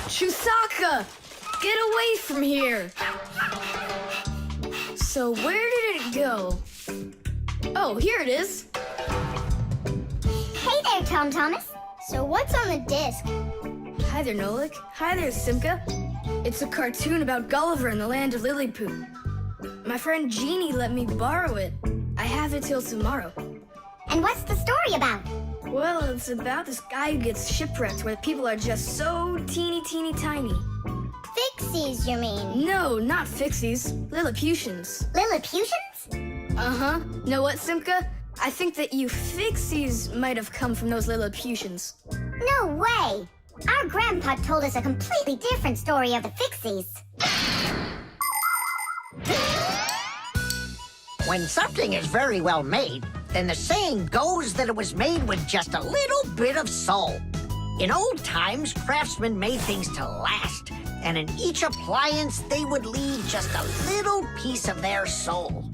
Chusaka! Get away from here! So where did it go? Oh, here it is. Hey there, Tom Thomas. So what's on the disc? Hi there, Nolik. Hi there, Simka. It's a cartoon about Gulliver in the land of Lilliput. My friend Jeannie let me borrow it. I have it till tomorrow. And what's the story about? Well, it's about this guy who gets shipwrecked where people are just so teeny tiny. Fixies, you mean? No, not Fixies. Lilliputians. Lilliputians? Uh-huh. Know what, Simka? I think that you Fixies might have come from those Lilliputians. No way! Our grandpa told us a completely different story of the Fixies. When something is very well made, then the saying goes that it was made with just a little bit of soul. In old times, craftsmen made things to last, and in each appliance, they would leave just a little piece of their soul.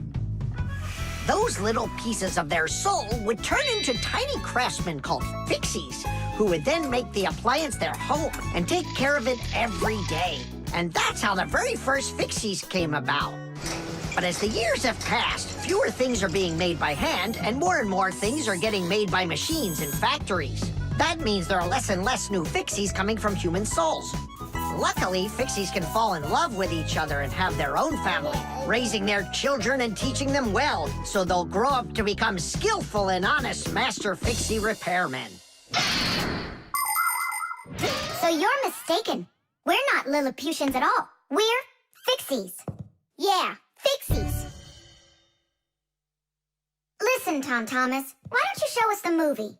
Those little pieces of their soul would turn into tiny craftsmen called Fixies, who would then make the appliance their home and take care of it every day. And that's how the very first Fixies came about. But as the years have passed, fewer things are being made by hand, and more things are getting made by machines in factories. That means there are less and less new Fixies coming from human souls. Luckily, Fixies can fall in love with each other and have their own family, raising their children and teaching them well, so they'll grow up to become skillful and honest master Fixie repairmen. So you're mistaken. We're not Lilliputians at all. We're Fixies. Yeah, Fixies. Listen, Tom Thomas, why don't you show us the movie?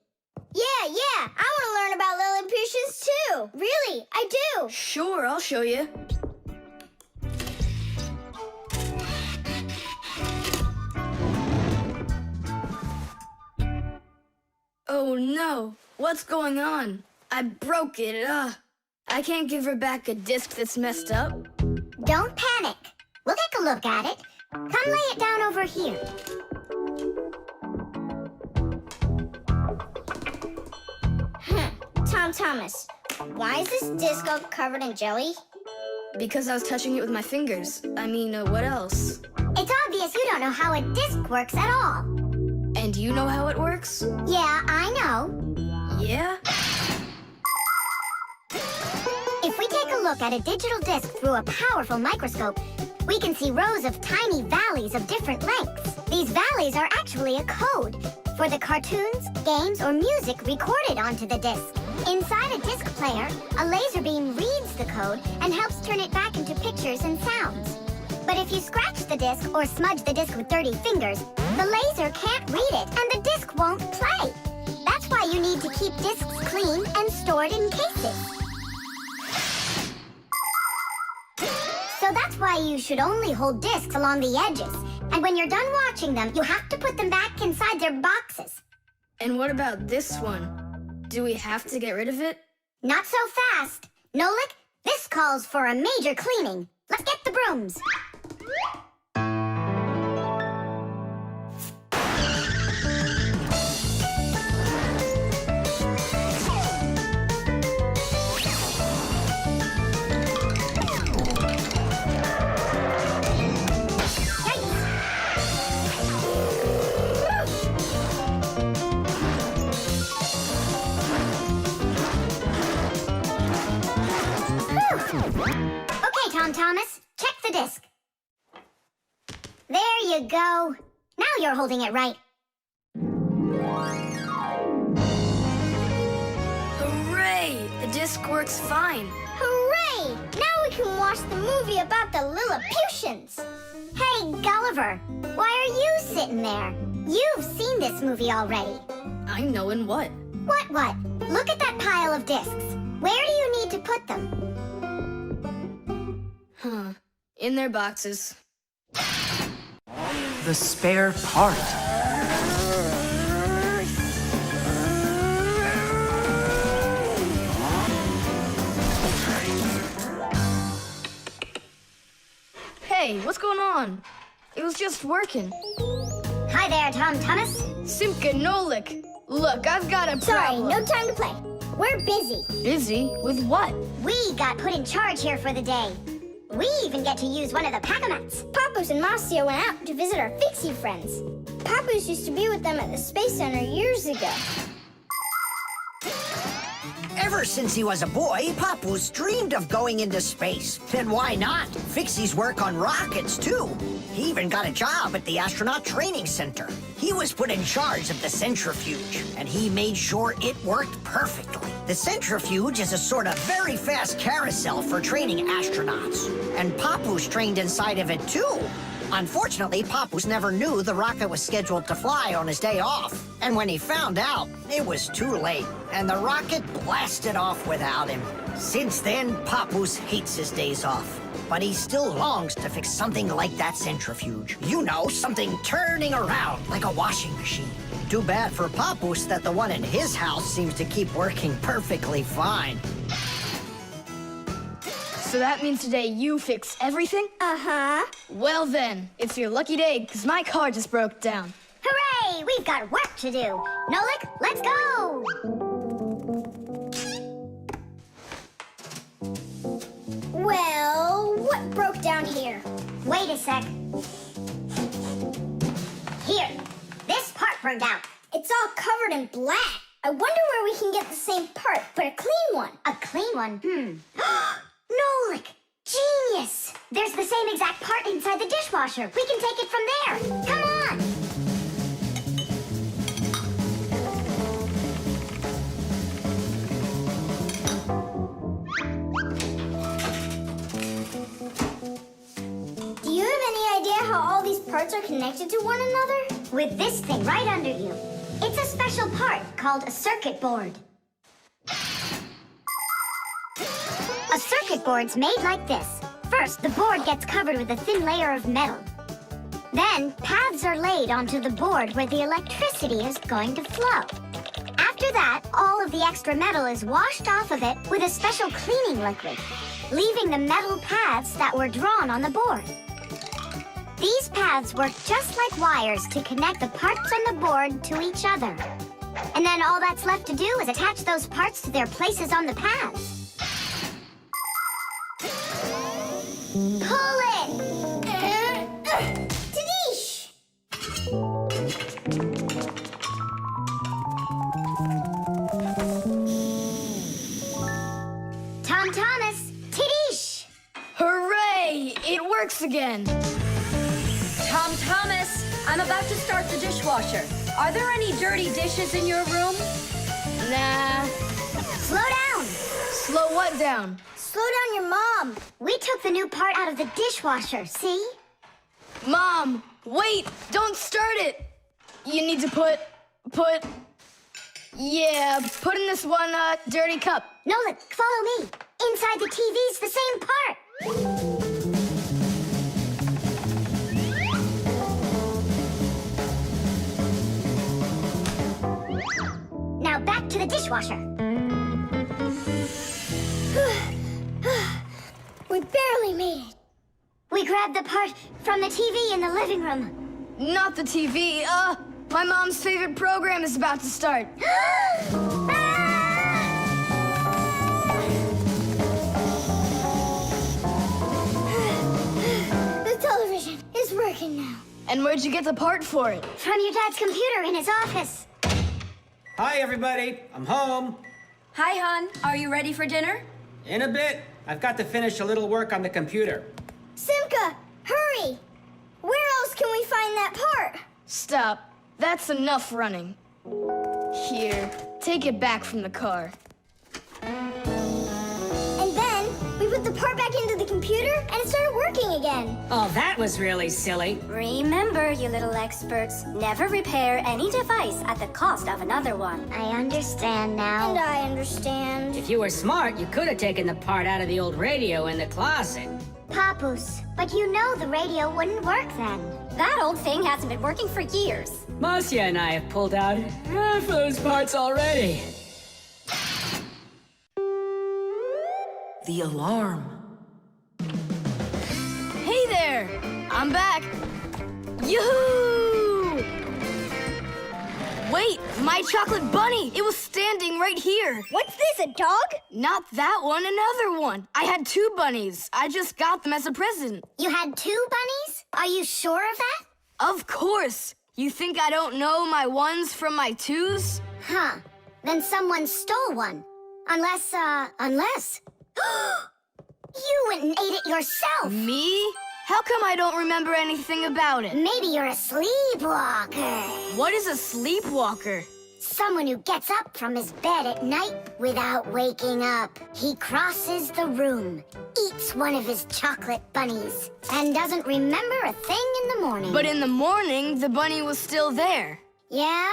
Yeah, I want to learn about Lilliputians too. Really, I do. Sure, I'll show you. Oh no, what's going on? I broke it, I can't give her back a disc that's messed up. Don't panic. We'll take a look at it. Come lay it down over here. Tom Thomas, why is this disc all covered in jelly? Because I was touching it with my fingers. I mean, what else? It's obvious you don't know how a disc works at all. And you know how it works? Yeah, I know. Yeah? If we take a look at a digital disc through a powerful microscope, we can see rows of tiny valleys of different lengths. These valleys are actually a code for the cartoons, games, or music recorded onto the disc. Inside a disc player, a laser beam reads the code and helps turn it back into pictures and sounds. But if you scratch the disc or smudge the disc with dirty fingers, the laser can't read it and the disc won't play. That's why you need to keep discs clean and stored in cases. So that's why you should only hold discs along the edges. And when you're done watching them, you have to put them back inside their boxes. And what about this one? Do we have to get rid of it? Not so fast. Nolik, this calls for a major cleaning. Let's get the brooms. Okay, Tom Thomas, check the disc. There you go. Now you're holding it right. Hooray! The disc works fine. Hooray! Now we can watch the movie about the Lilliputians. Hey, Gulliver, why are you sitting there? You've seen this movie already. I know in what? What? Look at that pile of discs. Where do you need to put them? Huh. In their boxes. The spare part. Hey, what's going on? It was just working. Hi there, Tom Thomas. Simka and Nolik. Look, I've got a Sorry, problem. no time to play. We're busy. Busy? With what? We got put in charge here for the day. We even get to use one of the pack-a-mats. Papoose and Marcia went out to visit our Fixie friends. Papoose used to be with them at the Space Center years ago. Ever since he was a boy, Papoose dreamed of going into space. And why not? Fixies work on rockets, too. He even got a job at the Astronaut Training Center. He was put in charge of the centrifuge, and he made sure it worked perfectly. The centrifuge is a sort of very fast carousel for training astronauts. And Papoose trained inside of it, too. Unfortunately, Papoose never knew the rocket was scheduled to fly on his day off. And when he found out, it was too late, and the rocket blasted off without him. Since then, Papoose hates his days off. But he still longs to fix something like that centrifuge. You know, something turning around like a washing machine. Too bad for Papoose that the one in his house seems to keep working perfectly fine. So that means today you fix everything? Uh-huh. Well then, it's your lucky day, because my car just broke down. Hooray! We've got work to do. Nolik, let's go! Well, what broke down here? Wait a sec. Here, this part burned out. It's all covered in black. I wonder where we can get the same part, but a clean one. A clean one? Nolik! Genius! There's the same exact part inside the dishwasher. We can take it from there. Come on! Do you have any idea how all these parts are connected to one another? With this thing right under you. It's a special part called a circuit board. A circuit board's made like this. First, the board gets covered with a thin layer of metal. Then, paths are laid onto the board where the electricity is going to flow. After that, all of the extra metal is washed off of it with a special cleaning liquid, leaving the metal paths that were drawn on the board. These paths work just like wires to connect the parts on the board to each other. And then all that's left to do is attach those parts to their places on the paths. Pull it! Tadish! Tom Thomas, Tadish! Hooray! It works again! Tom Thomas, I'm about to start the dishwasher. Are there any dirty dishes in your room? Nah. Slow down! Slow what down? Slow down your mom. We took the new part out of the dishwasher, see? Mom, wait! Don't start it! You need to put in this one, dirty cup. Nolik, follow me. Inside the TV's the same part. Now back to the dishwasher. We barely made it. We grabbed the part from the TV in the living room. Not the TV, my mom's favorite program is about to start. The television is working now. And where'd you get the part for it? From your dad's computer in his office. Hi, everybody. I'm home. Hi, hon. Are you ready for dinner? In a bit. I've got to finish a little work on the computer. Simka, hurry! Where else can we find that part? Stop. That's enough running. Here, take it back from the car. And then we put the part back into the computer and it started working again. Oh, that was really silly. Remember, you little experts, never repair any device at the cost of another one. I understand now. And I understand. If you were smart, you could have taken the part out of the old radio in the closet. Papoose, but you know the radio wouldn't work then. That old thing hasn't been working for years. Marcia and I have pulled out half those parts already. The alarm. Hey there! I'm back! Yoo-hoo! Wait, My chocolate bunny! It was standing right here. What's this, a dog? Not that one, another one. I had 2 bunnies. I just got them as a present. You had 2 bunnies? Are you sure of that? Of course. You think I don't know my 1s from my 2s? Huh. Then someone stole one. Unless. You went and ate it yourself. Me? How come I don't remember anything about it? Maybe you're a sleepwalker. What is a sleepwalker? Someone who gets up from his bed at night without waking up. He crosses the room, eats one of his chocolate bunnies, and doesn't remember a thing in the morning. But in the morning, the bunny was still there. Yeah?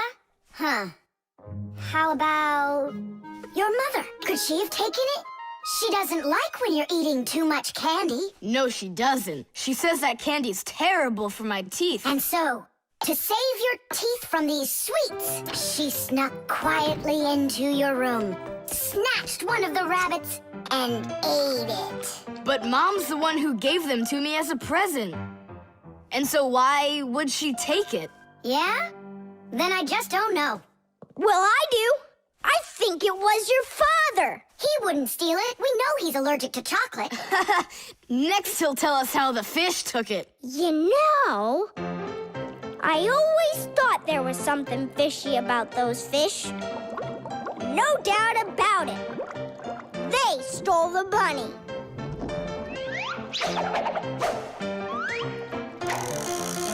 Huh. How about your mother? Could she have taken it? She doesn't like when you're eating too much candy. No, she doesn't. She says that candy's terrible for my teeth. And so, to save your teeth from these sweets, she snuck quietly into your room, snatched one of the rabbits, and ate it. But Mom's the one who gave them to me as a present. And so why would she take it? Yeah? Then I just don't know. Well, I do. I think it was your father. He wouldn't steal it. We know he's allergic to chocolate. Next, he'll tell us how the fish took it. You know, I always thought there was something fishy about those fish. No doubt about it. They stole the bunny.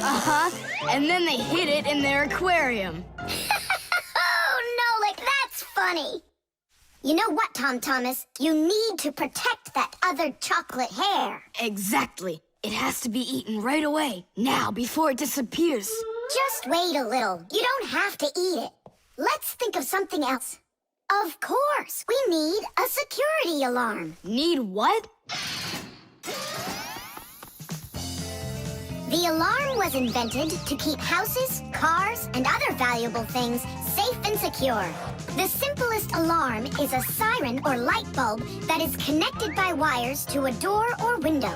Uh-huh. And then they hid it in their aquarium. Oh, Nolik, that's funny. You know what, Tom Thomas? You need to protect that other chocolate hair. Exactly. It has to be eaten right away. Now, before it disappears. Just wait a little. You don't have to eat it. Let's think of something else. Of course, we need a security alarm. Need what? The alarm was invented to keep houses, cars, and other valuable things safe and secure. The simplest alarm is a siren or light bulb that is connected by wires to a door or window.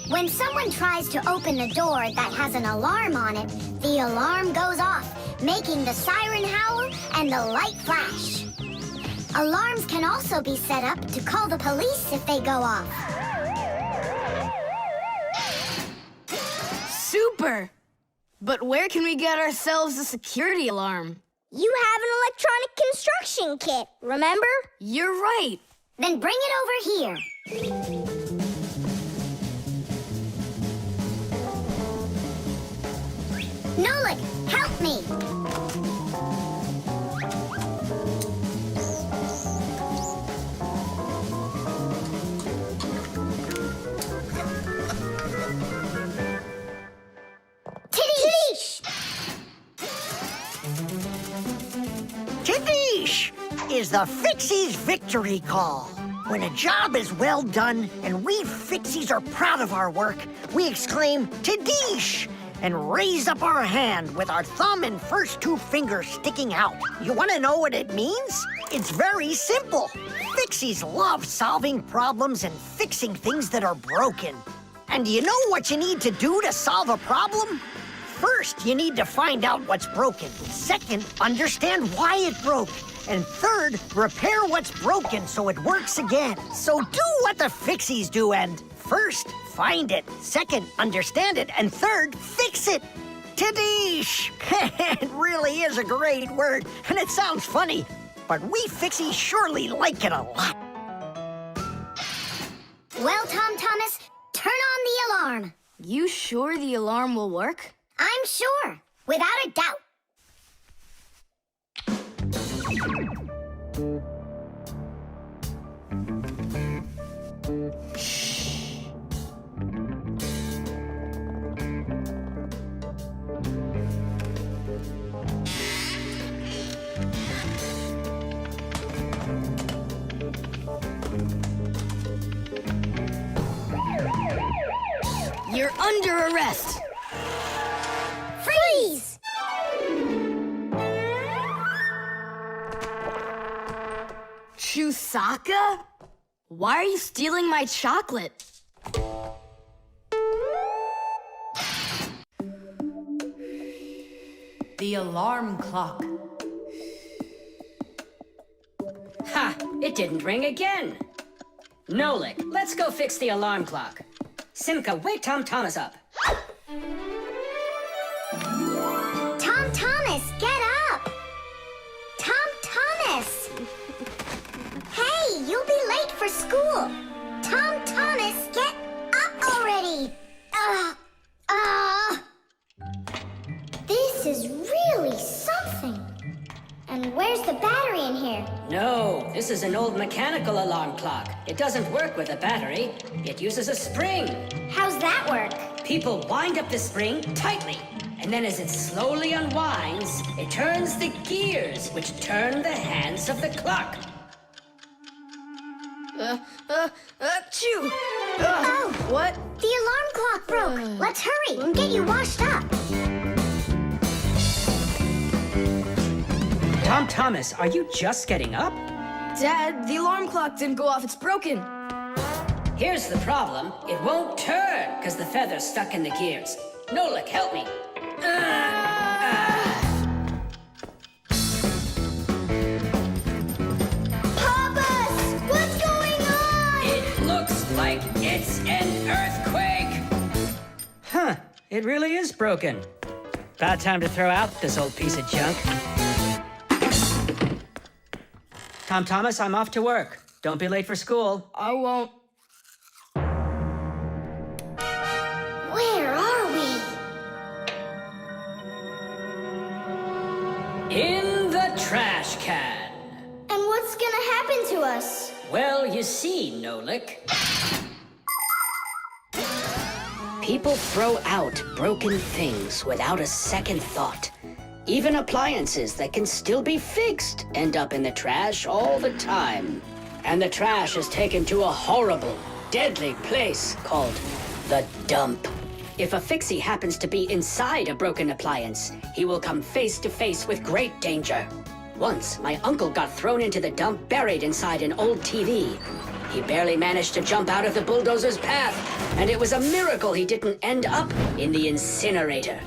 When someone tries to open a door that has an alarm on it, the alarm goes off, making the siren howl and the light flash. Alarms can also be set up to call the police if they go off. Super! But where can we get ourselves a security alarm? You have an electronic construction kit, remember? You're right. Then bring it over here. Nolik, help me. Tidish! Tidish is the Fixies victory call. When a job is well done and we Fixies are proud of our work, we exclaim, Tidish! And raise up our hand with our thumb and first 2 fingers sticking out. You want to know what it means? It's very simple. Fixies love solving problems and fixing things that are broken. And do you know what you need to do to solve a problem? First, you need to find out what's broken. Second, understand why it broke. And third, repair what's broken so it works again. So do what the Fixies do and first, find it. Second, understand it. And third, fix it. Tidish! It really is a great word, and it sounds funny, but we Fixies surely like it a lot. Well, Tom Thomas, turn on the alarm. You sure the alarm will work? I'm sure, without a doubt. You're under arrest. Freeze! Chusaka? Why are you stealing my chocolate? The alarm clock. Ha! It didn't ring again. Nolik, let's go fix the alarm clock. Simka, wake Tom Thomas up. Tom Thomas, get up! Tom Thomas! Hey, you'll be late for school! Tom Thomas, get up already! This is really something. And where's the battery in here? No, this is an old mechanical alarm clock. It doesn't work with a battery. It uses a spring. How's that work? People wind up the spring tightly, and then as it slowly unwinds, it turns the gears, which turn the hands of the clock. Achoo! Oh! What? The alarm clock broke. Let's hurry and get you washed up. Tom Thomas, are you just getting up? Dad, the alarm clock didn't go off. It's broken. Here's the problem. It won't turn, because the feather's stuck in the gears. Nolik, help me. Papas! What's going on? It looks like it's an earthquake. Huh, it really is broken. About time to throw out this old piece of junk. Tom Thomas, I'm off to work. Don't be late for school. I won't. Where are we? In the trash can. And what's gonna happen to us? Well, you see, Nolik. People throw out broken things without a second thought. Even appliances that can still be fixed end up in the trash all the time. And the trash is taken to a horrible, deadly place called the dump. If a Fixie happens to be inside a broken appliance, he will come face to face with great danger. Once, my uncle got thrown into the dump buried inside an old TV. He barely managed to jump out of the bulldozer's path, and it was a miracle he didn't end up in the incinerator.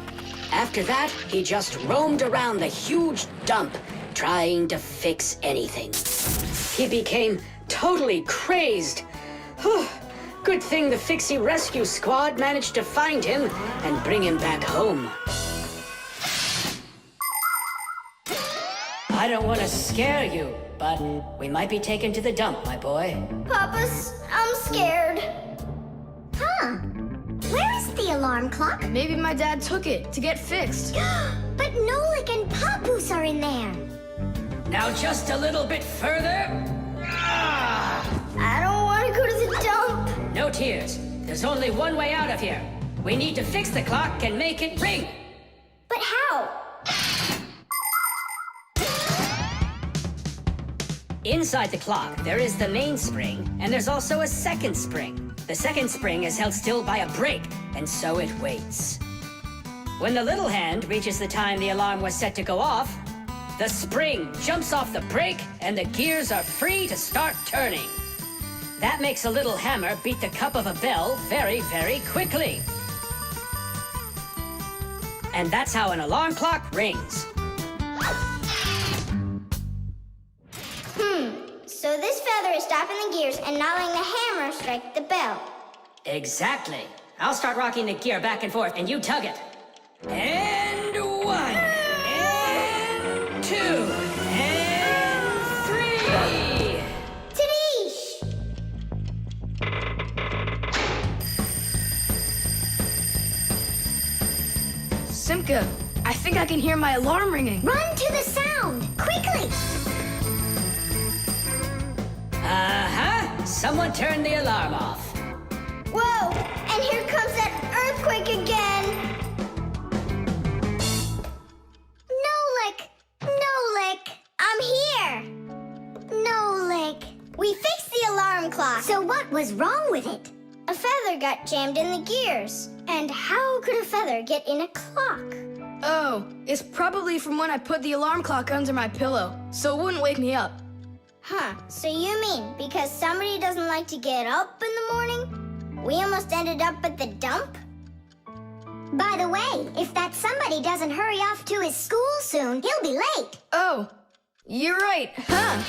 After that, he just roamed around the huge dump, trying to fix anything. He became totally crazed. Good thing the Fixie rescue squad managed to find him and bring him back home. I don't want to scare you, but we might be taken to the dump, my boy. Papas, I'm scared. Huh? Where is the alarm clock? Maybe my dad took it to get fixed. But Nolik and Papoose are in there. Now just a little bit further. I don't want to go to the dump. No tears. There's only one way out of here. We need to fix the clock and make it ring. But how? Inside the clock, there is the main spring, and there's also a second spring. The second spring is held still by a brake, and so it waits. When the little hand reaches the time the alarm was set to go off, the spring jumps off the brake, and the gears are free to start turning. That makes a little hammer beat the cup of a bell very, very quickly. And that's how an alarm clock rings. So this feather is stopping the gears and not letting the hammer strike the bell. Exactly. I'll start rocking the gear back and forth, and you tug it. And 1, and 2, and 3. Tadish! Simka, I think I can hear my alarm ringing. Run to the sound! Quickly! Someone turn the alarm off. Whoa! And here comes that earthquake again! Nolik! Nolik! I'm here! Nolik! We fixed the alarm clock! So what was wrong with it? A feather got jammed in the gears. And how could a feather get in a clock? Oh, it's probably from when I put the alarm clock under my pillow, so it wouldn't wake me up. Huh, so you mean because somebody doesn't like to get up in the morning? We almost ended up at the dump? By the way, if that somebody doesn't hurry off to his school soon, he'll be late. Oh, you're right, huh?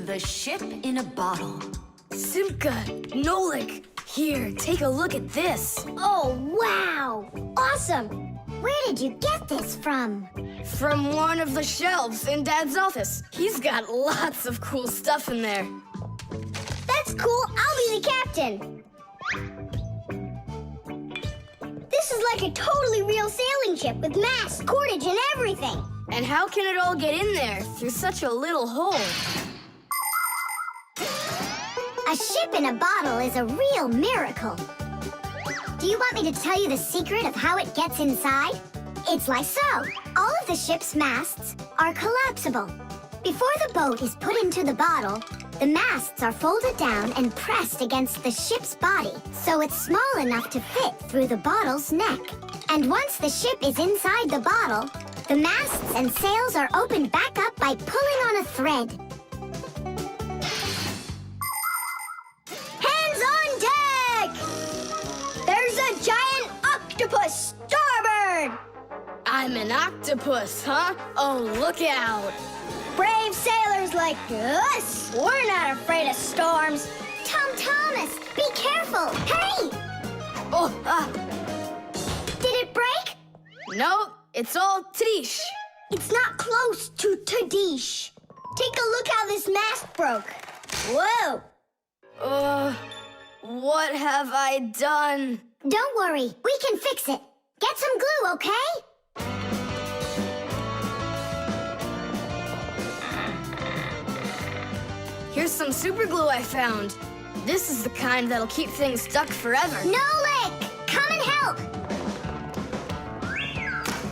The ship in a bottle. Simka, Nolik, here, take a look at this. Oh, wow! Awesome! Where did you get this from? From one of the shelves in Dad's office. He's got lots of cool stuff in there. That's cool. I'll be the captain. This is like a totally real sailing ship with masts, cordage, and everything. And how can it all get in there through such a little hole? A ship in a bottle is a real miracle. Do you want me to tell you the secret of how it gets inside? It's like so. All of the ship's masts are collapsible. Before the boat is put into the bottle, the masts are folded down and pressed against the ship's body, so it's small enough to fit through the bottle's neck. And once the ship is inside the bottle, the masts and sails are opened back up by pulling on a thread. Hands on deck! There's a giant octopus starboard! I'm an octopus, huh? Oh, look out. Brave sailors like us, we're not afraid of storms. Tom Thomas, be careful! Hurry! Oh, Did it break? no, it's all Trish. It's not close to Tadish. Take a look how this mast broke. Whoa! What have I done? Don't worry, we can fix it. Get some glue, okay? Here's some super glue I found. This is the kind that'll keep things stuck forever. Nolik, come and help!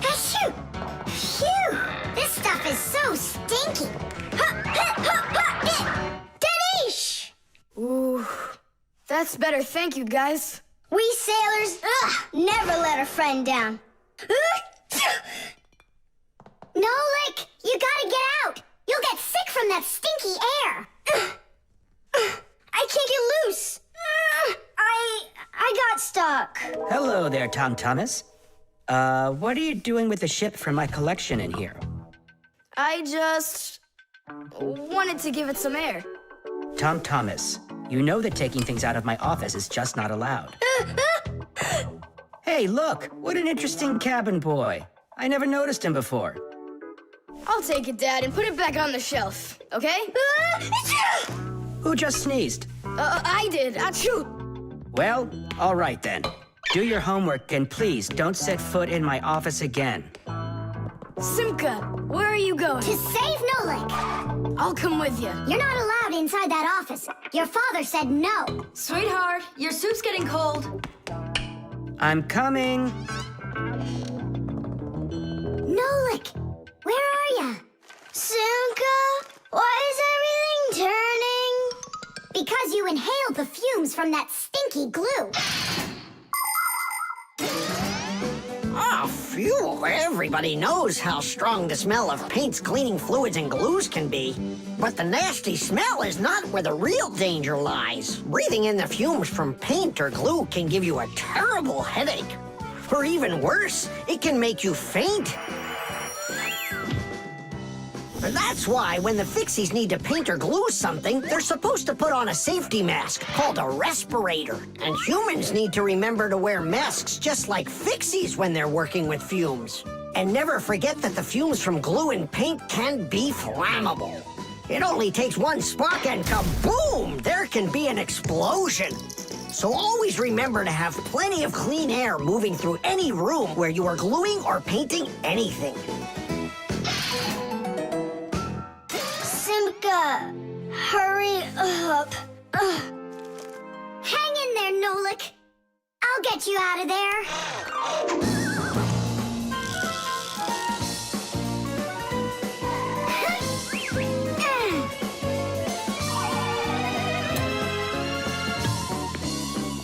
Achoo! Phew! This stuff is so stinky. Danish! Ooh, that's better. Thank you, guys. We sailors, never let a friend down. Nolik, you gotta get out! You'll get sick from that stinky air! I can't get loose. I got stuck. Hello there, Tom Thomas. What are you doing with the ship from my collection in here? I just wanted to give it some air. Tom Thomas, you know that taking things out of my office is just not allowed. Hey, look, what an interesting cabin boy. I never noticed him before. I'll take it, Dad, and put it back on the shelf, okay? Who just sneezed? I did. Achoo! Well, all right then. Do your homework and please don't set foot in my office again. Simka, where are you going? To save Nolik! I'll come with you. You're not allowed inside that office. Your father said no. Sweetheart, your soup's getting cold. I'm coming. Nolik, where are ya? Simka, why is everything turning? Because you inhaled the fumes from that stinky glue. Ah, phew! Everybody knows how strong the smell of paints, cleaning fluids, and glues can be. But the nasty smell is not where the real danger lies. Breathing in the fumes from paint or glue can give you a terrible headache. Or even worse, it can make you faint. That's why when the Fixies need to paint or glue something, they're supposed to put on a safety mask called a respirator. And humans need to remember to wear masks just like Fixies when they're working with fumes. And never forget that the fumes from glue and paint can be flammable. It only takes one spark and kaboom! There can be an explosion. So always remember to have plenty of clean air moving through any room where you are gluing or painting anything. Simka, hurry up. Hang in there, Nolik. I'll get you out of there.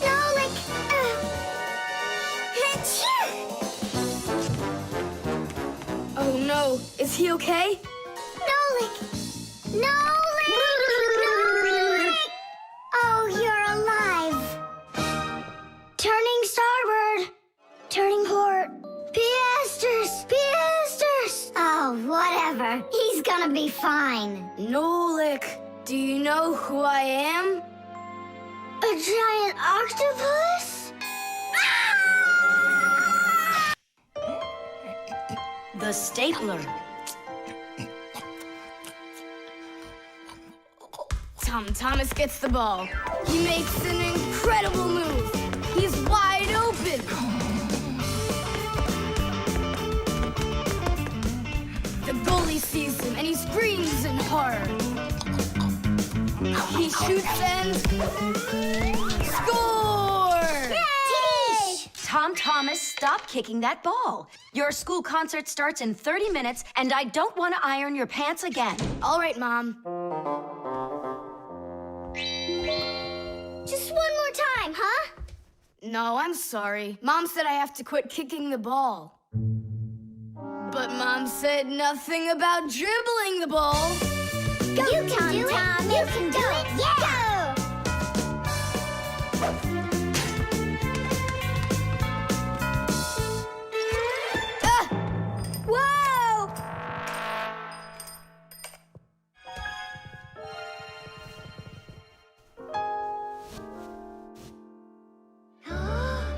Nolik. Oh no, is he okay? Nolik! Nolik! Nolik! Oh, you're alive. Turning star? be fine. Nolik, do you know who I am? A giant octopus? The stapler. Tom Thomas gets the ball. He makes an incredible move. He's wide open. The goalie sees him and he screams in horror. He shoots and score! Yay! Tom Thomas, stop kicking that ball. Your school concert starts in 30 minutes, and I don't want to iron your pants again. All right, Mom. Just one more time, huh? No, I'm sorry. Mom said I have to quit kicking the ball. But Mom said nothing about dribbling the ball. Go, you can do it! You can do it! Yeah! Ah! Whoa!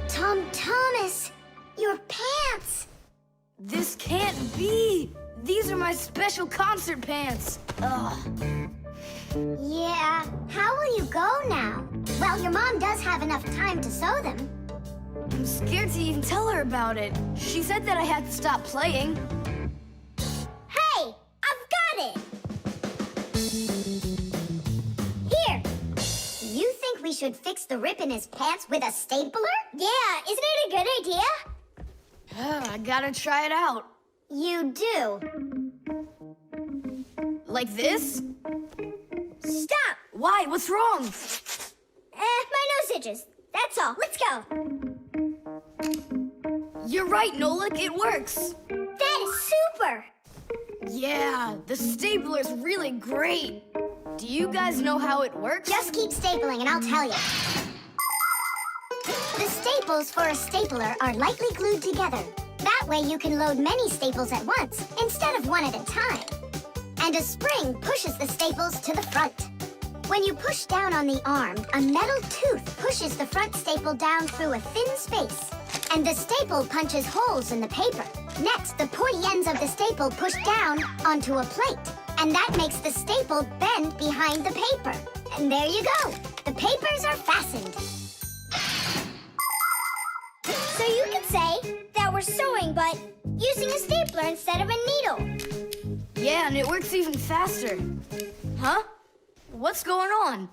Tom Thomas, your pants! This can't be. These are my special concert pants. Ugh. Yeah, how will you go now? Well, your mom does have enough time to sew them. I'm scared to even tell her about it. She said that I had to stop playing. Hey, I've got it! Here! You think we should fix the rip in his pants with a stapler? Yeah, isn't it a good idea? I gotta try it out. You do. Like this? Stop! Why? What's wrong? My nose itches. That's all. Let's go. You're right, Nolik. It works. That is super! Yeah, the stapler's really great. Do you guys know how it works? Just keep stapling and I'll tell you. The staples for a stapler are lightly glued together. That way you can load many staples at once instead of one at a time. And a spring pushes the staples to the front. When you push down on the arm, a metal tooth pushes the front staple down through a thin space. And the staple punches holes in the paper. Next, the pointy ends of the staple push down onto a plate. And that makes the staple bend behind the paper. And there you go. The papers are fastened. So you could say that we're sewing, but using a stapler instead of a needle. Yeah, and it works even faster. Huh? What's going on?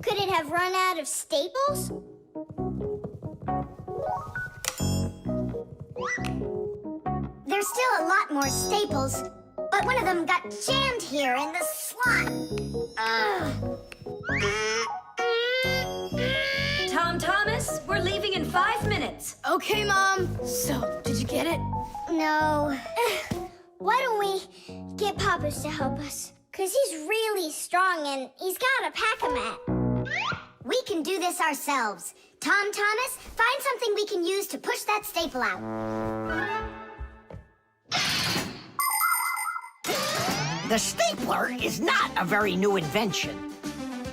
Could it have run out of staples? There's still a lot more staples, but one of them got jammed here in the slot. Tom Thomas, we're leaving in 5 minutes. Okay, Mom. So, did you get it? No. Why don't we get Papa's to help us? Because he's really strong and he's got a pack-a-mat. We can do this ourselves. Tom Thomas, find something we can use to push that staple out. The stapler is not a very new invention.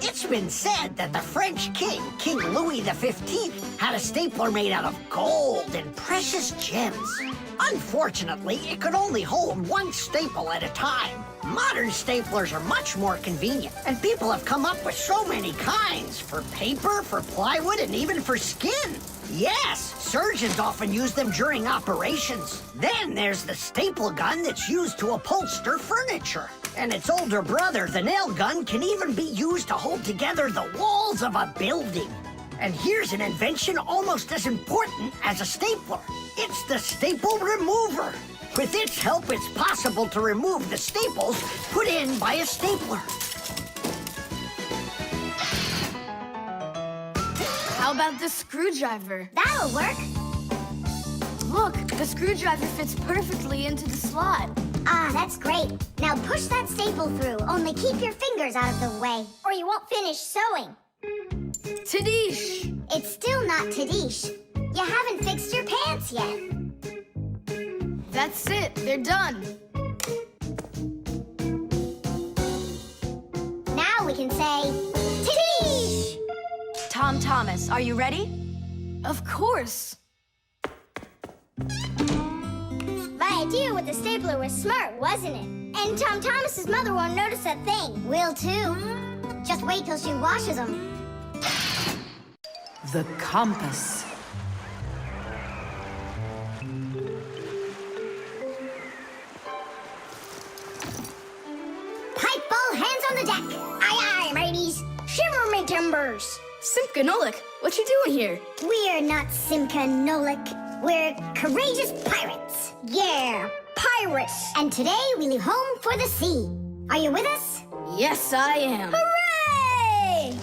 It's been said that the French king, King Louis XV, had a stapler made out of gold and precious gems. Unfortunately, it could only hold one staple at a time. Modern staplers are much more convenient, and people have come up with so many kinds for paper, for plywood, and even for skin. Yes, surgeons often use them during operations. Then there's the staple gun that's used to upholster furniture. And its older brother, the nail gun, can even be used to hold together the walls of a building. And here's an invention almost as important as a stapler. It's the staple remover. With its help, it's possible to remove the staples put in by a stapler. How about the screwdriver? That'll work. Look, the screwdriver fits perfectly into the slot. Ah, that's great. Now push that staple through, only keep your fingers out of the way. Or you won't finish sewing. Tadish! It's still not Tadish. You haven't fixed your pants yet. That's it. They're done. can say, Tidish! Tom Thomas, are you ready? Of course. My idea with the stapler was smart, wasn't it? And Tom Thomas's mother won't notice a thing. Will too. Just wait till she washes them. The compass. Pipe ball, hands on the deck. Aye, aye, mateys. Shimmer me timbers. Simka and Nolik, what you doing here? We're not Simka and Nolik. We're courageous pirates. Yeah, pirates. And today we leave home for the sea. Are you with us? Yes, I am. Hooray!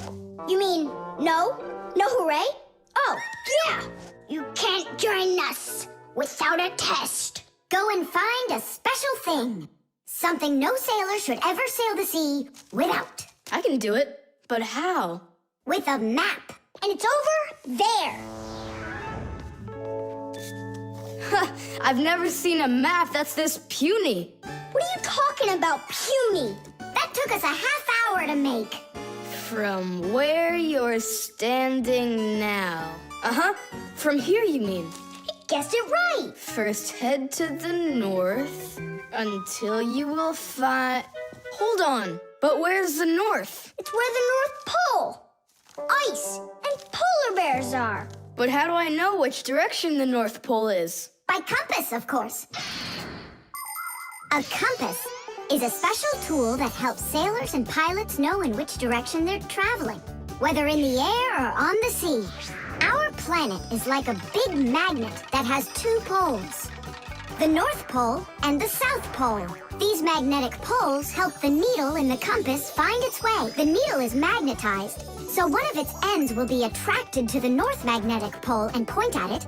You mean no? No hooray? Oh, yeah. You can't join us without a test. Go and find a special thing. Something no sailor should ever sail the sea without. I can do it, but how? With a map. And it's over there. I've never seen a map that's this puny. What are you talking about, puny? That took us a half hour to make. From where you're standing now. Uh-huh. From here, you mean? He guessed it right. First, head to the north until you will find... Hold on. But where's the north? It's where the North Pole, ice, and polar bears are. But how do I know which direction the North Pole is? By compass, of course. A compass is a special tool that helps sailors and pilots know in which direction they're traveling, whether in the air or on the sea. Our planet is like a big magnet that has two poles, the North Pole and the South Pole. These magnetic poles help the needle in the compass find its way. The needle is magnetized, so one of its ends will be attracted to the North Magnetic Pole and point at it,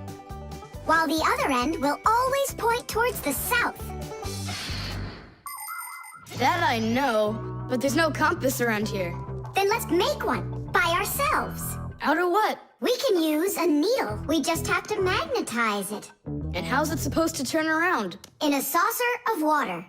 while the other end will always point towards the South. That I know, but there's no compass around here. Then let's make one by ourselves. Out of what? We can use a needle. We just have to magnetize it. And how's it supposed to turn around? In a saucer of water.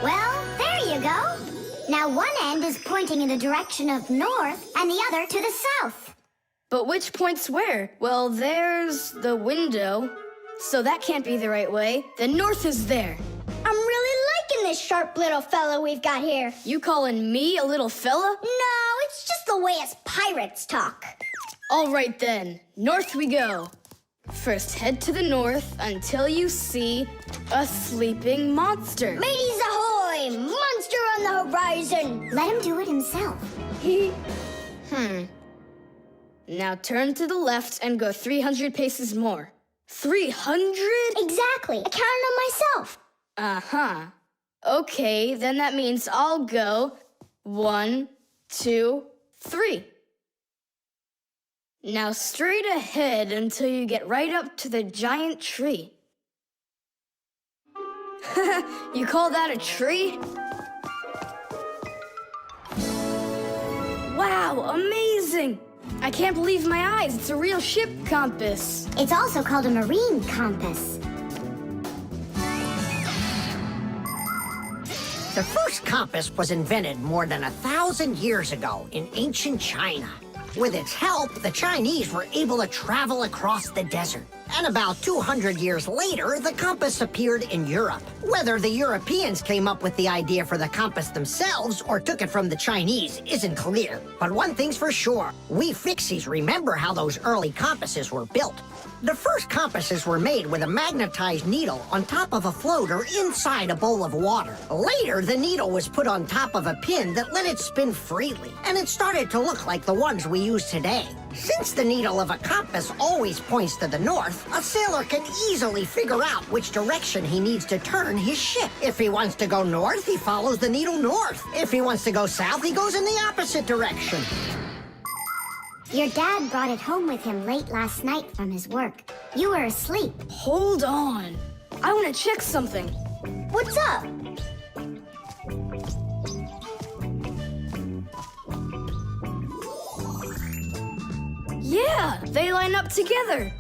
Well, there you go. Now one end is pointing in the direction of north and the other to the south. But which point's where? Well, there's the window. So that can't be the right way. The north is there. I'm really liking this sharp little fella we've got here. You calling me a little fella? No, it's just the way us pirates talk. All right then, north we go. First, head to the north until you see a sleeping monster. Mateys ahoy! Monster on the horizon! Let him do it himself. Now turn to the left and go 300 paces more. 300? Exactly. I counted on myself. Uh-huh. Okay, then that means I'll go 1, 2, 3. Now straight ahead until you get right up to the giant tree. You call that a tree? Wow, amazing! I can't believe my eyes. It's a real ship compass. It's also called a marine compass. The first compass was invented more than 1,000 years ago in ancient China. With its help, the Chinese were able to travel across the desert. And about 200 years later, the compass appeared in Europe. Whether the Europeans came up with the idea for the compass themselves or took it from the Chinese isn't clear. But one thing's for sure, we Fixies remember how those early compasses were built. The first compasses were made with a magnetized needle on top of a floater inside a bowl of water. Later, the needle was put on top of a pin that let it spin freely, and it started to look like the ones we use today. Since the needle of a compass always points to the north, a sailor can easily figure out which direction he needs to turn his ship. If he wants to go north, he follows the needle north. If he wants to go south, he goes in the opposite direction. Your dad brought it home with him late last night from his work. You were asleep. Hold on. I want to check something. What's up? Yeah, they line up together.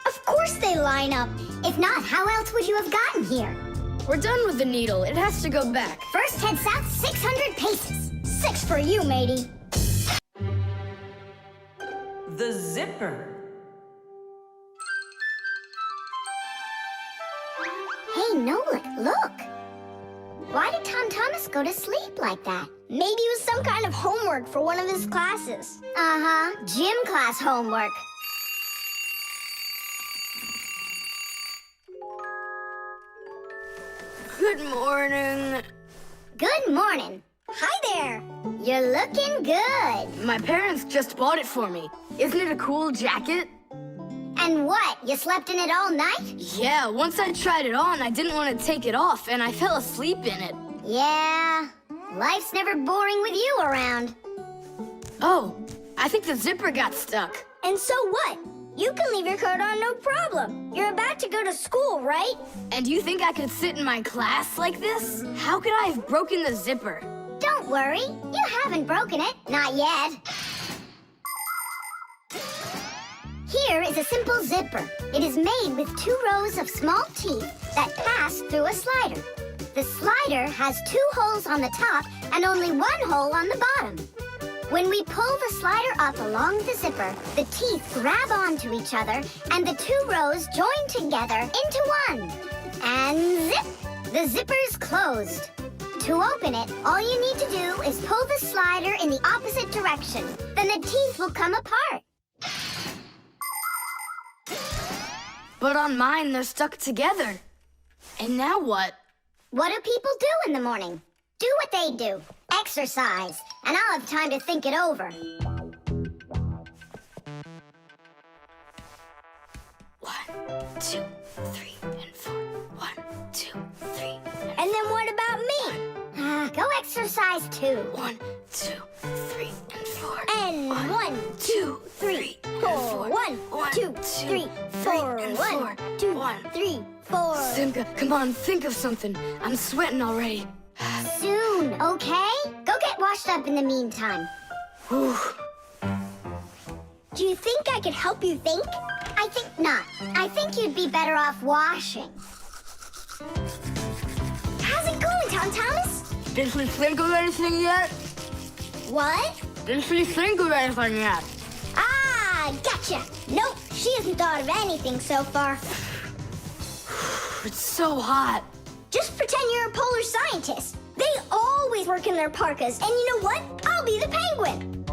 Of course they line up. If not, how else would you have gotten here? We're done with the needle. It has to go back. First head south 600 paces. 6 for you, matey. The zipper. Hey, Nolik, look. Why did Tom Thomas go to sleep like that? Maybe it was some kind of homework for one of his classes. Uh-huh, gym class homework. Good morning. Good morning. Hi there. You're looking good. My parents just bought it for me. Isn't it a cool jacket? And what, you slept in it all night? Yeah, once I tried it on, I didn't want to take it off, and I fell asleep in it. Yeah, life's never boring with you around. Oh, I think the zipper got stuck. And so what? You can leave your coat on no problem. You're about to go to school, right? And you think I could sit in my class like this? How could I have broken the zipper? Don't worry, you haven't broken it, not yet. Here is a simple zipper. It is made with 2 rows of small teeth that pass through a slider. The slider has 2 holes on the top and only 1 hole on the bottom. When we pull the slider up along the zipper, the teeth grab onto each other and the 2 rows join together into one. And zip! The zipper's closed. To open it, all you need to do is pull the slider in the opposite direction. Then the teeth will come apart. But on mine, they're stuck together. And now what? What do people do in the morning? Do what they do. Exercise. And I'll have time to think it over. 1, 2, 3, and 4. 1, 2, 3. And then what about me? Go exercise too. 1, 2, 3, and 4. And 1, 2, 3, 4. 1, 2, 3, 4. 1, 2, 3, 4. Simka, come on, think of something. I'm sweating already. Soon, okay? Go get washed up in the meantime. Whew. Do you think I could help you think? I think not. I think you'd be better off washing. How's it going, Tom Thomas? Did she think of anything yet? What? Did she think of anything yet? Ah, gotcha. Nope, she hasn't thought of anything so far. It's so hot. Just pretend you're a polar scientist. They always work in their parkas, and you know what? I'll be the penguin.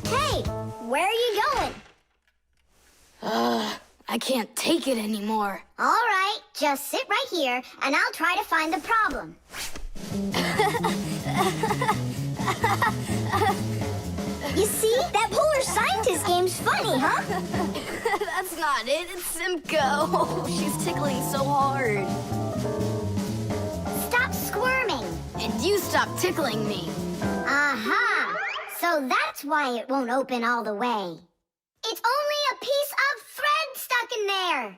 Hey, where are you going? I can't take it anymore. All right, just sit right here, and I'll try to find the problem. You see? That polar scientist game's funny, huh? That's not it. It's Simka. Oh, she's tickling so hard. Stop squirming. And you stop tickling me. Aha! So that's why it won't open all the way. It's only a piece of thread stuck in there.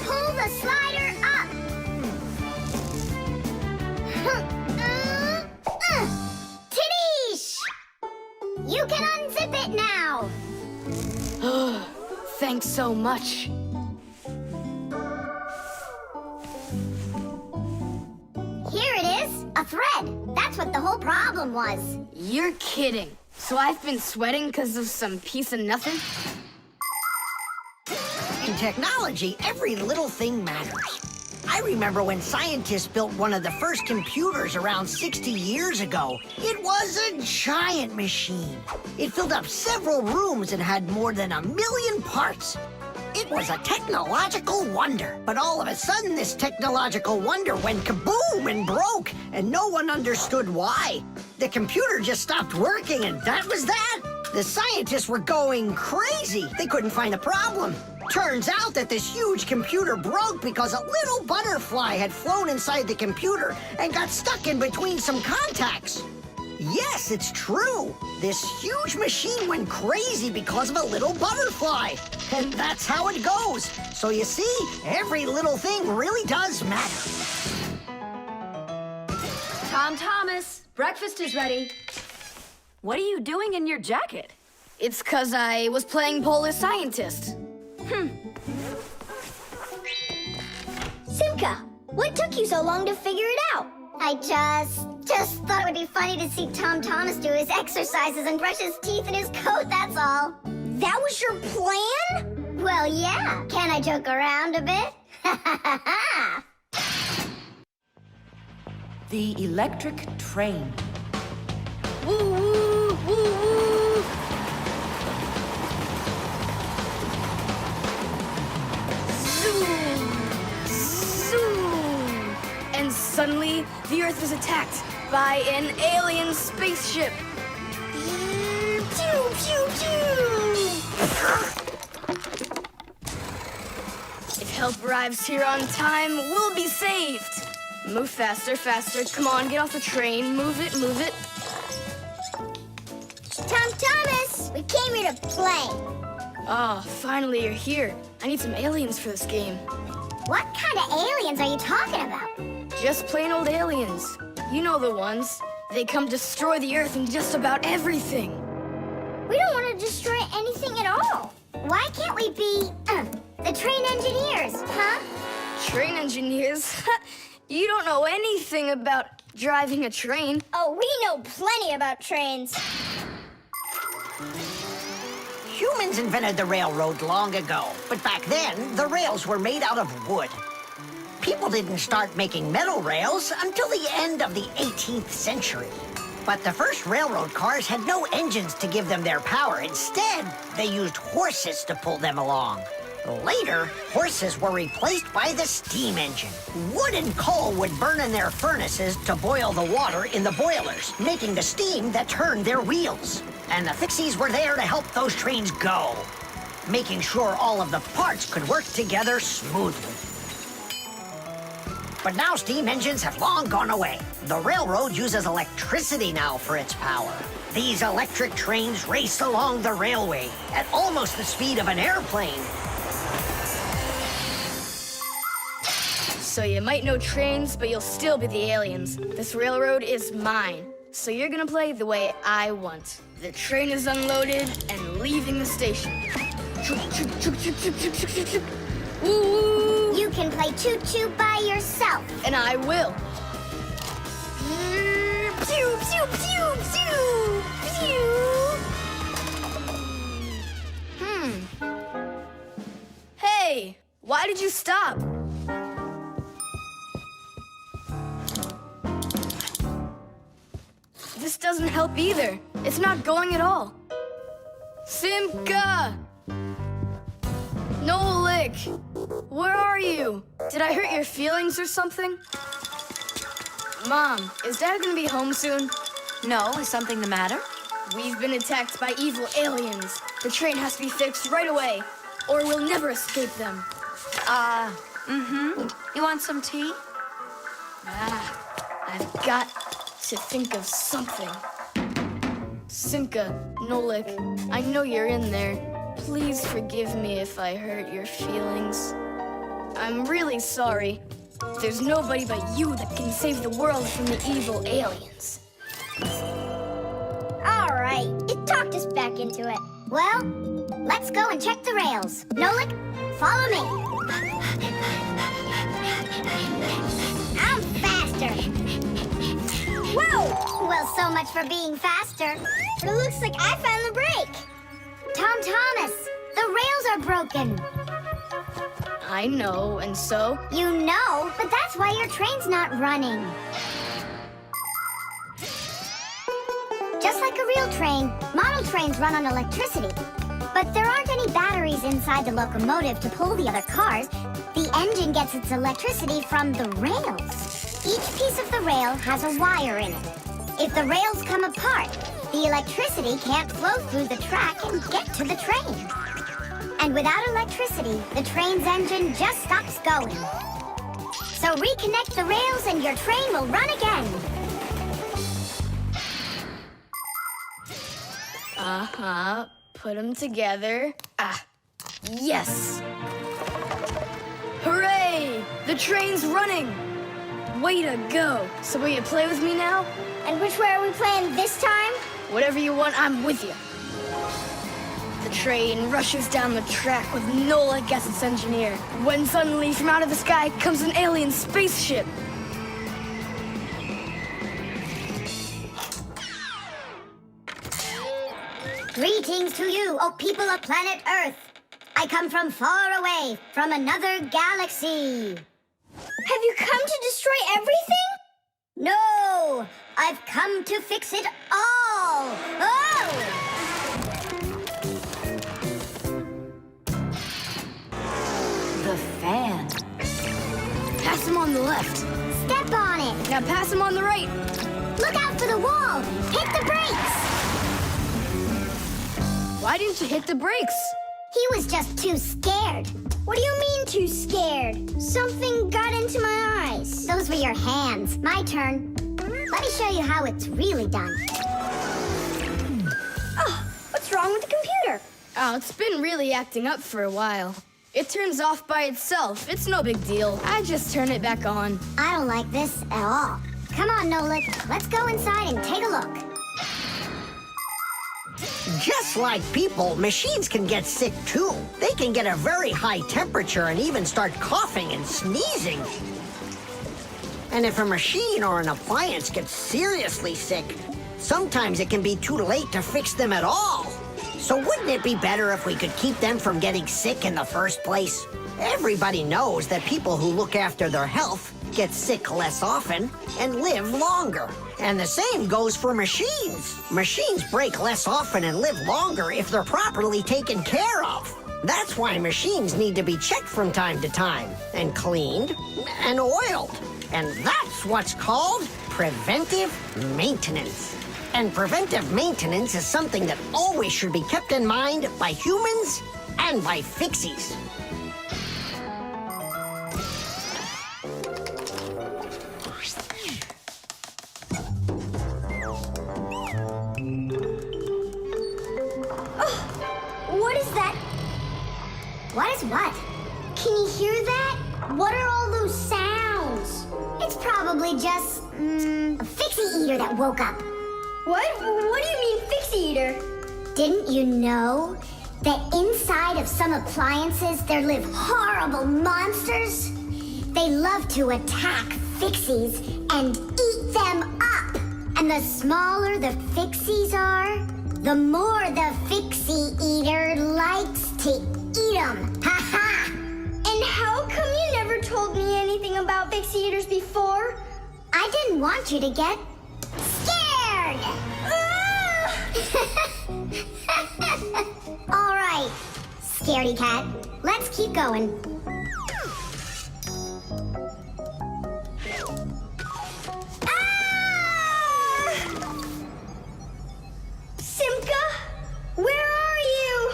Pull the slider up. Tidish! You can unzip it now. Thanks so much. Here it is, a thread. That's what the whole problem was. You're kidding. So I've been sweating because of some piece of nothing? In technology, every little thing matters. I remember when scientists built one of the first computers around 60 years ago. It was a giant machine. It filled up several rooms and had more than 1 million parts. It was a technological wonder. But all of a sudden, this technological wonder went kaboom and broke, and no one understood why. The computer just stopped working, and that was that. The scientists were going crazy. They couldn't find a problem. Turns out that this huge computer broke because a little butterfly had flown inside the computer and got stuck in between some contacts. Yes, it's true. This huge machine went crazy because of a little butterfly. And that's how it goes. So you see, every little thing really does matter. Tom Thomas, breakfast is ready. What are you doing in your jacket? It's 'cause I was playing Polar Scientist. Simka, what took you so long to figure it out? I just thought it would be funny to see Tom Thomas do his exercises and brush his teeth in his coat, that's all. That was your plan? Well, yeah. Can I joke around a bit? The electric train. Woo, woo, woo, woo. Zoom, zoom. And suddenly, the Earth was attacked by an alien spaceship. Pew, pew, pew. If help arrives here on time, we'll be saved. Move faster, faster. Come on, get off the train. Move it, move it. Tom Thomas, we came here to play. Oh, finally you're here. I need some aliens for this game. What kind of aliens are you talking about? Just plain old aliens. You know the ones. They come destroy the Earth and just about everything. We don't want to destroy anything at all. Why can't we be, the train engineers, huh? Train engineers? You don't know anything about driving a train. Oh, we know plenty about trains. Humans invented the railroad long ago, but back then, the rails were made out of wood. People didn't start making metal rails until the end of the 18th century. But the first railroad cars had no engines to give them their power. Instead, they used horses to pull them along. Later, horses were replaced by the steam engine. Wood and coal would burn in their furnaces to boil the water in the boilers, making the steam that turned their wheels. And the Fixies were there to help those trains go, making sure all of the parts could work together smoothly. But now steam engines have long gone away. The railroad uses electricity now for its power. These electric trains race along the railway at almost the speed of an airplane. So you might know trains, but you'll still be the aliens. This railroad is mine. So you're gonna play the way I want. The train is unloaded and leaving the station. Woo woo! You can play choo-choo by yourself. And I will. Pew, pew, pew, pew, pew. Hey, why did you stop? This doesn't help either. It's not going at all. Simka! Nolik! Where are you? Did I hurt your feelings or something? Mom, is Dad gonna be home soon? No, is something the matter? We've been attacked by evil aliens. The train has to be fixed right away, or we'll never escape them. You want some tea? I've got to think of something. Simka, Nolik, I know you're in there. Please forgive me if I hurt your feelings. I'm really sorry. There's nobody but you that can save the world from the evil aliens. All right, you talked us back into it. Well, let's go and check the rails. Nolik, follow me. I'm faster. Whoa! Well, so much for being faster. But it looks like I found the brake. Tom Thomas, the rails are broken. I know, and so? You know, but that's why your train's not running. Just like a real train, model trains run on electricity. But there aren't any batteries inside the locomotive to pull the other cars. The engine gets its electricity from the rails. Each piece of the rail has a wire in it. If the rails come apart, the electricity can't flow through the track and get to the train. And without electricity, the train's engine just stops going. So reconnect the rails and your train will run again. Uh-huh. Put them together. Ah, yes! Hooray! The train's running! Way to go! So will you play with me now? And which way are we playing this time? Whatever you want, I'm with you. The train rushes down the track with Nolik as its engineer, when suddenly from out of the sky comes an alien spaceship. Greetings to you, O people of planet Earth. I come from far away, from another galaxy. Have you come to destroy everything? No, I've come to fix it all. Oh! The fan. Pass him on the left. Step on it. Now pass him on the right. Look out for the wall. Hit the brakes. Why didn't you hit the brakes? He was just too scared. What do you mean too scared? Something got into my eyes. Those were your hands. My turn. Let me show you how it's really done. Oh, what's wrong with the computer? Oh, it's been really acting up for a while. It turns off by itself. It's no big deal. I just turn it back on. I don't like this at all. Come on, Nolik. Let's go inside and take a look. Just like people, machines can get sick too. They can get a very high temperature and even start coughing and sneezing. And if a machine or an appliance gets seriously sick, sometimes it can be too late to fix them at all. So wouldn't it be better if we could keep them from getting sick in the first place? Everybody knows that people who look after their health get sick less often and live longer. And the same goes for machines. Machines break less often and live longer if they're properly taken care of. That's why machines need to be checked from time to time and cleaned and oiled. And that's what's called preventive maintenance. And preventive maintenance is something that always should be kept in mind by humans and by Fixies. What is that? What is what? Can you hear that? What are all those sounds? It's probably just, a Fixie eater that woke up. What? What do you mean, Fixie eater? Didn't you know that inside of some appliances there live horrible monsters? They love to attack Fixies and eat them up. And the smaller the Fixies are, the more the Fixie eater likes to eat them. Ha ha! And how come you never told me anything about Fixie eaters before? I didn't want you to get scared! All right, scaredy cat, let's keep going. Simka, where are you?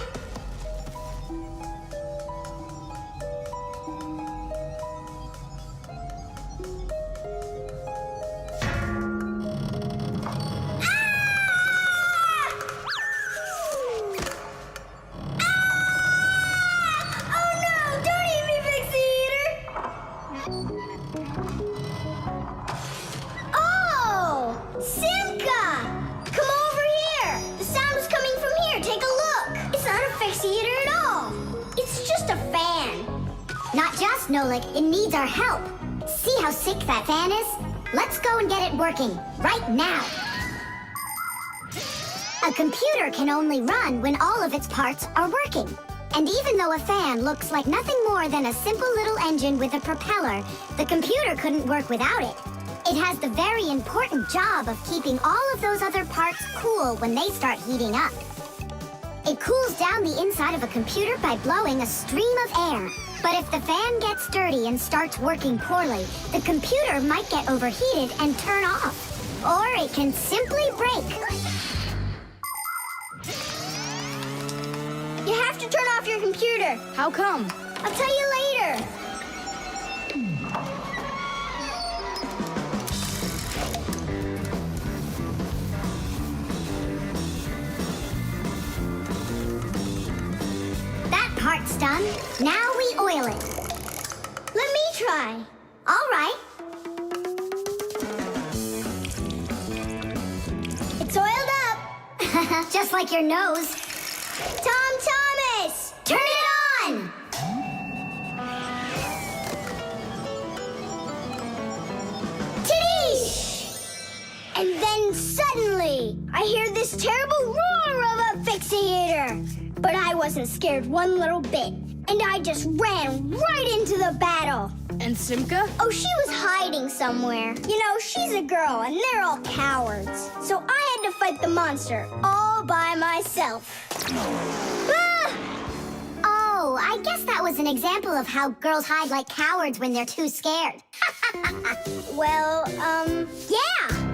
Oh no, don't eat me, Fixie eater! Oh, Simka! Come over here! The sound is coming from here. Take a look. It's not a Fixie eater at all. It's just a fan. Not just, Nolik, it needs our help. See how sick that fan is? Let's go and get it working, right now. A computer can only run when all of its parts are working. And even though a fan looks like nothing more than a simple little engine with a propeller, the computer couldn't work without it. It has the very important job of keeping all of those other parts cool when they start heating up. It cools down the inside of a computer by blowing a stream of air. But if the fan gets dirty and starts working poorly, the computer might get overheated and turn off. Or it can simply break. You have to turn off your computer. How come? I'll tell you later. That part's done. Now we oil it. Let me try. All right. It's oiled up. Just like your nose. Tom Thomas! Turn it on! Tidish! And then suddenly, I hear this terrible roar of a Fixie eater. But I wasn't scared one little bit. And I just ran right into the battle. And Simka? Oh, she was hiding somewhere. You know, she's a girl, and they're all cowards. So I had to fight the monster all by myself. Ah! Oh, I guess that was an example of how girls hide like cowards when they're too scared. Well, yeah.